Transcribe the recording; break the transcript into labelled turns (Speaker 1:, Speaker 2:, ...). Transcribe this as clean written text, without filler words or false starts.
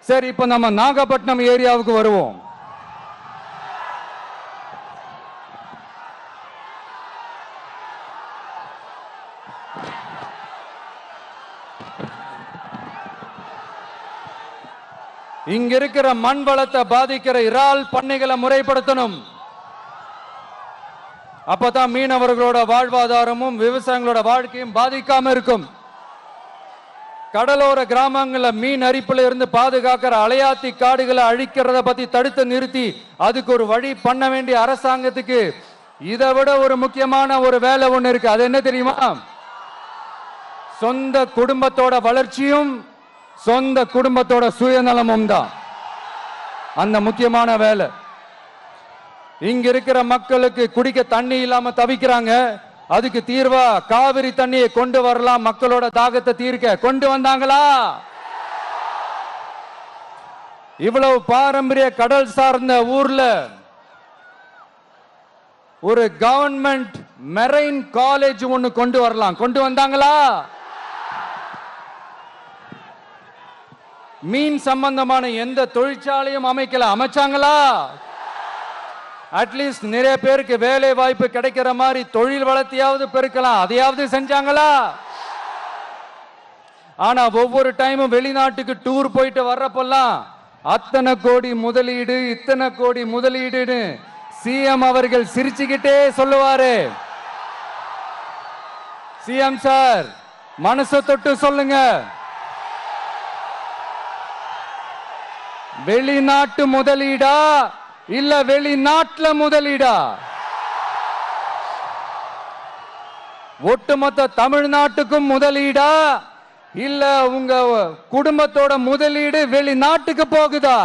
Speaker 1: சரி, இப்ப நம்ம நாகப்பட்டினம் ஏரியாவுக்கு வருவோம். இங்க இருக்கிற மண் வளத்தை பாதிக்கிற இறால் பண்ணைகளை முறைப்படுத்தணும். அப்பதான் மீனவர்களோட வாழ்வாதாரமும் விவசாயிகளோட வாழ்க்கையும் பாதிக்காம இருக்கும். கடலோர கிராமங்களில் மீன் அரிப்புல இருந்து பாதுகாக்கிற அலையாத்தி காடுகளை அழிக்கிறத பத்தி தடுத்து நிறுத்தி அதுக்கு ஒரு வழி பண்ண வேண்டிய அரசாங்கத்துக்கு இதை விட ஒரு முக்கியமான ஒரு வேலை ஒண்ணு இருக்கு. அது என்ன தெரியுமா? சொந்த குடும்பத்தோட வளர்ச்சியும் சொந்த குடும்பத்தோட சுயநலமும் தான் அந்த முக்கியமான வேலை. இங்க இருக்கிற மக்களுக்கு குடிக்க தண்ணி இல்லாம தவிக்கிறாங்க. அதுக்கு தீர்வா காவிரி தண்ணியை கொண்டு வரலாம். மக்களோட தாகத்தை தீர்க்க கொண்டு வந்தாங்களா? இவ்வளவு பாரம்பரிய கடல் சார்ந்த ஊர்ல ஒரு கவர்மெண்ட் மெரைன் காலேஜ் ஒன்னு கொண்டு வரலாம். கொண்டு வந்தாங்களா? மீன் சம்பந்தமான எந்த தொழிற்சாலையும் அமைக்கல. அமைச்சாங்களா? அட்லீஸ்ட் நிறைய பேருக்கு வேலை வாய்ப்பு கிடைக்கிற மாதிரி தொழில் வளர்த்தியாவது பெருக்கலாம். அதையாவது செஞ்சாங்களா? ஆனா ஒவ்வொரு டைமும் வெளிநாட்டுக்கு டூர் போயிட்டு வர்றப்பெல்லாம் அத்தனை கோடி முதலீடு இத்தனை கோடி முதலீடுன்னு சிஎம் அவர்கள் சிரிச்சுக்கிட்டே சொல்லுவாரு. சிஎம் சார், மனசை தொட்டு சொல்லுங்க, வெளிநாட்டு முதலீடா இல்ல வெளிநாட்டுல முதலீடா? ஒட்டுமொத்த தமிழ்நாட்டுக்கும் முதலீடா இல்ல உங்க குடும்பத்தோட முதலீடு வெளிநாட்டுக்கு போகுதா?